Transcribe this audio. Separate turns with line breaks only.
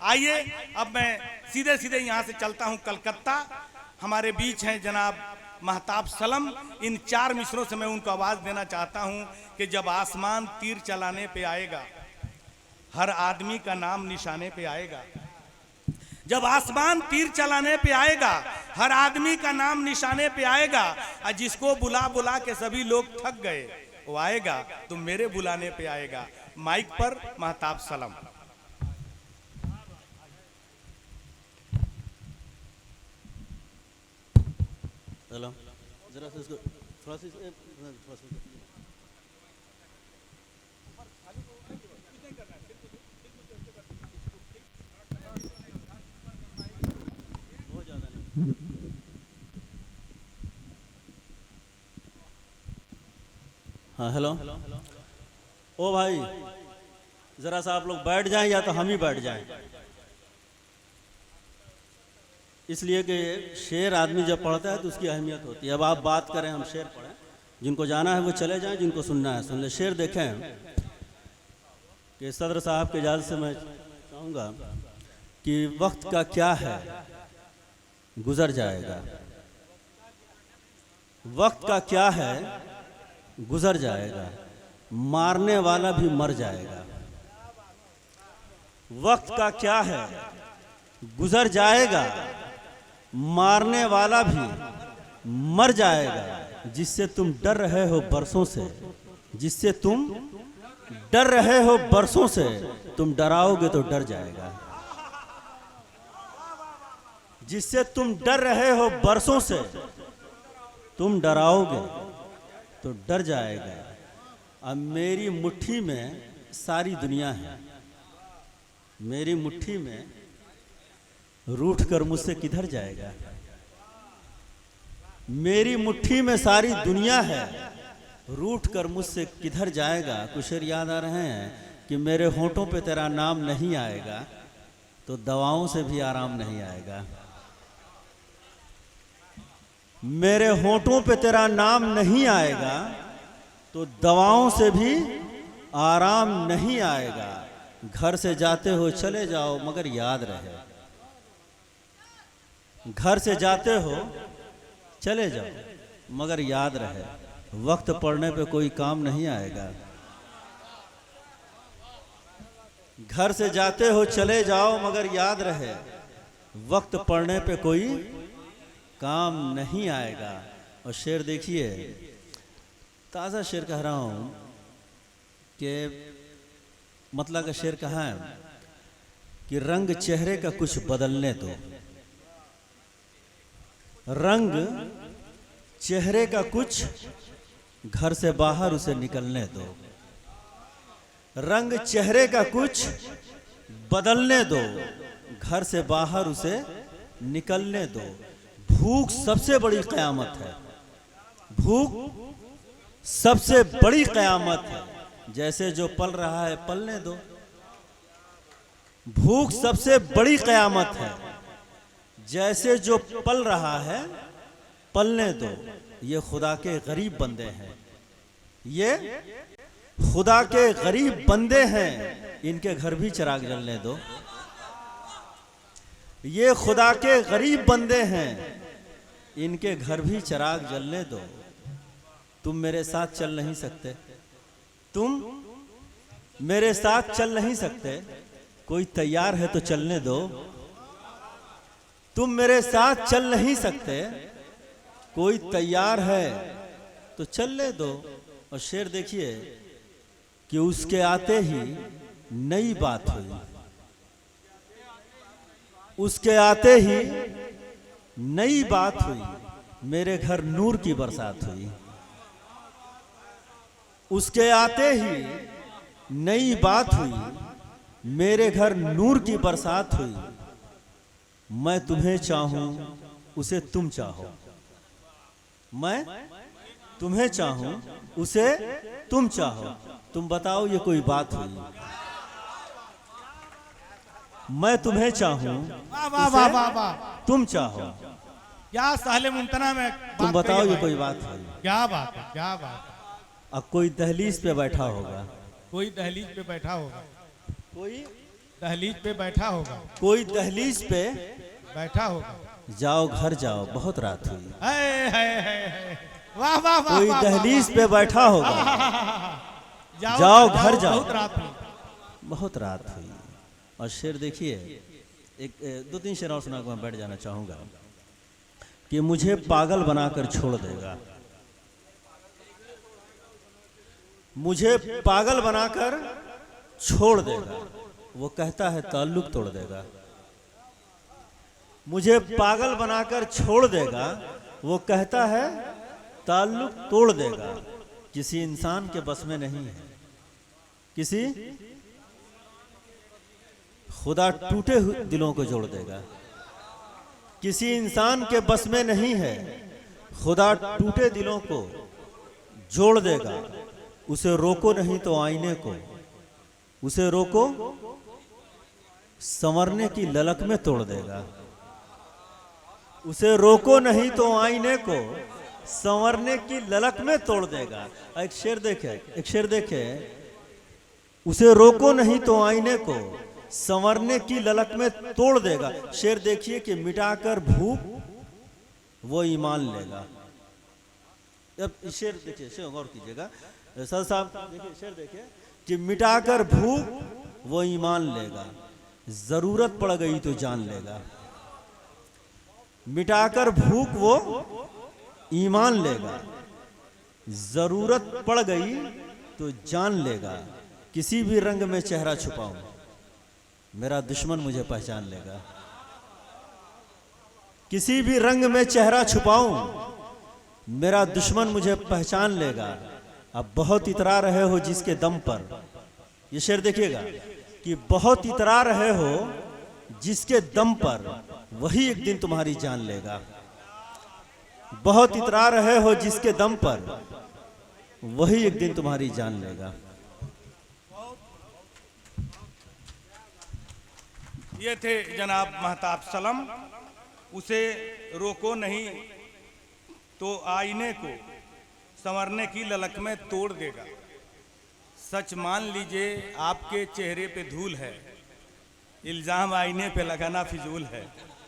आइए अब मैं सीधे सीधे यहाँ से चलता हूँ कलकत्ता। हमारे बीच हैं जनाब महताब सलम। इन 4 मिसरों से मैं उनको आवाज देना चाहता हूँ कि जब आसमान तीर चलाने पे आएगा, हर आदमी का नाम निशाने पे आएगा। जब आसमान तीर चलाने पे आएगा, हर आदमी का नाम निशाने पे आएगा, और जिसको बुला बुला के सभी लोग थक गए वो आएगा तो मेरे बुलाने पे आएगा। माइक पर महताब सलम।
हेलो, जरा सा इसको थोड़ा सा हाँ हेलो। ओ भाई, जरा सा आप लोग बैठ जाएं या तो हम ही बैठ जाएं, इसलिए कि शेर आदमी जब पढ़ता है तो उसकी अहमियत होती है। अब आप बात करें, हम शेर पढ़ें, जिनको जाना है वो चले जाएं, जिनको सुनना है सुन ले। शेर देखें कि सदर साहब के इजाज़त से मैं चाहूँगा कि वक्त का क्या है गुजर जाएगा, वक्त का क्या है गुजर जाएगा, मारने वाला भी मर जाएगा। वक्त का क्या है गुजर जाएगा, मारने वाला भी मर जाएगा। जिससे तुम डर रहे हो बरसों से, जिससे तुम डर रहे हो बरसों से, तुम डराओगे तो डर जाएगा। जिससे तुम डर रहे हो बरसों से, तुम डराओगे तो डर जाएगा। अब मेरी मुट्ठी में सारी दुनिया है, मेरी मुट्ठी में रूठ कर मुझसे किधर जाएगा। मेरी मुट्ठी में सारी दुनिया है, रूठ कर मुझसे किधर जाएगा। कुछ शेर याद आ रहे हैं कि मेरे होठों पे तेरा नाम नहीं आएगा तो दवाओं से भी आराम नहीं आएगा। मेरे होठों पे तेरा नाम नहीं आएगा तो दवाओं से भी आराम नहीं आएगा। घर से जाते हो चले जाओ मगर याद रहे, घर से जाते हो चले जाओ मगर याद रहे, वक्त पड़ने पे कोई काम नहीं आएगा। घर से जाते हो चले जाओ मगर याद रहे, वक्त पड़ने पे कोई काम नहीं आएगा। और शेर देखिए, ताज़ा शेर कह रहा हूँ कि मतलब का शेर कहा है कि रंग चेहरे का कुछ बदलने दो, रंग चेहरे का कुछ घर से बाहर उसे निकलने दो, रंग चेहरे का कुछ बदलने दो, घर से बाहर उसे निकलने दो। भूख सबसे बड़ी कयामत है, भूख सबसे बड़ी कयामत है। जैसे जो पल रहा है पलने दो। भूख सबसे बड़ी कयामत है, जैसे जो पल रहा है पलने दो। ये खुदा के गरीब बंदे हैं, ये खुदा के गरीब बंदे हैं, इनके घर भी चिराग जलने दो। ये खुदा के गरीब बंदे हैं, इनके घर भी चिराग जलने दो। तुम मेरे साथ चल नहीं सकते, तुम मेरे साथ चल नहीं सकते, कोई तैयार है तो चलने दो। तुम मेरे साथ चल नहीं सकते, कोई तैयार है तो चलने दो। और शेर देखिए कि उसके आते ही नई बात हुई, उसके आते ही नई बात हुई, मेरे घर नूर की बरसात हुई। उसके आते ही नई बात हुई, मेरे घर नूर की बरसात हुई। मैं तुम्हें चाहूं उसे तुम चाहो, मैं तुम्हें चाहूं उसे तुम चाहो। तुम बताओ ये कोई बात हुई। मैं तुम्हें चाहूं उसे तुम चाहो,
क्या साले मुमतना में
तुम बताओ ये कोई बात है।
क्या बात है, क्या बात है।
अब कोई दहलीज पे बैठा होगा,
कोई दहलीज पे बैठा होगा,
कोई
दहलीज पे बैठा होगा,
कोई दहलीज पे
बैठा होगा।
जाओ घर जाओ बहुत रात हुई।
है। वाह वाह वाह,
कोई
वाह,
दहलीज
वाह,
पे बैठा होगा,
वाह।
जाओ घर जाओ,
बहुत रात हुई।
बहुत रात हुई। और शेर देखिए, एक दो तीन शेर और सुना के मैं बैठ जाना चाहूंगा कि मुझे पागल बनाकर छोड़ देगा, मुझे पागल बनाकर छोड़ देगा, वो कहता है ताल्लुक तोड़ देगा। मुझे पागल बनाकर छोड़ देगा, वो कहता है ताल्लुक तोड़ देगा। किसी इंसान के बस में नहीं है, किसी खुदा टूटे हुए दिलों को जोड़ देगा। किसी इंसान के बस में नहीं है, खुदा टूटे दिलों को जोड़ देगा। उसे रोको नहीं तो आईने को, उसे रोको संवरने की ललक में तोड़ देगा। उसे रोको नहीं तो आईने को संवरने की ललक में तोड़ देगा। एक शेर देखे, एक शेर देखे, उसे रोको नहीं तो आईने को संवरने की ललक में तोड़ देगा। शेर देखिए कि मिटाकर भूख वो ईमान लेगा। अब शेर देखिए, शेर गौर कीजिएगा सर साहब, देखिए शेर देखिए कि मिटाकर भूख वो ईमान लेगा, जरूरत पड़ गई तो जान लेगा। मिटाकर भूख वो ईमान लेगा, जरूरत पड़ गई तो जान लेगा। किसी भी रंग में चेहरा छुपाऊं, मेरा दुश्मन मुझे पहचान लेगा। किसी भी रंग में चेहरा छुपाऊं, मेरा दुश्मन मुझे पहचान लेगा। अब बहुत इतरा रहे हो जिसके दम पर, ये शेर देखिएगा कि बहुत इतरा रहे हो जिसके दम पर, वही एक दिन तुम्हारी जान लेगा। बहुत इतरा रहे हो जिसके दम पर, वही एक दिन तुम्हारी जान लेगा।
ये थे जनाब महताब सलम। उसे रोको नहीं तो आईने को संवरने की ललक में तोड़ देगा। सच मान लीजिए आपके चेहरे पे धूल है, इल्जाम आईने पे लगाना फिजूल है।